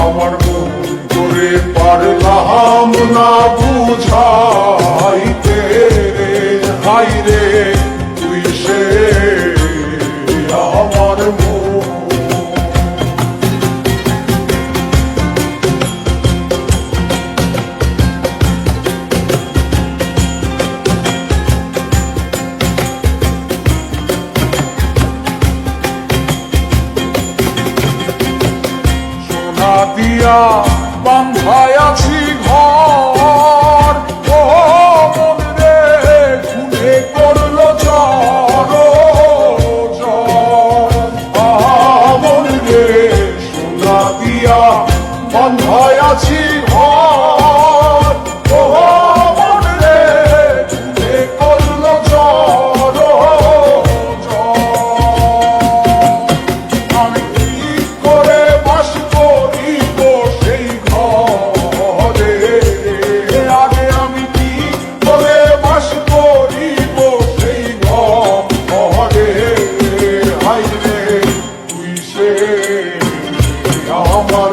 আমার মন করে পারলাম না বুঝাইতে হাই রে তুই সে আমার মন। দিয়া বান্ধায় আছি ঘর, ও মন রে খুনে করলো ঝড় মন রে সোনা দিয়া বান্ধায় আছি ঘর, ও মন রে খুনে করলো ঝড় আমি কি করে বাস করিব সেই ঘরে, আগে আমি কি করে বাস করিব সেই ঘরে হাই রে তুই সে আমার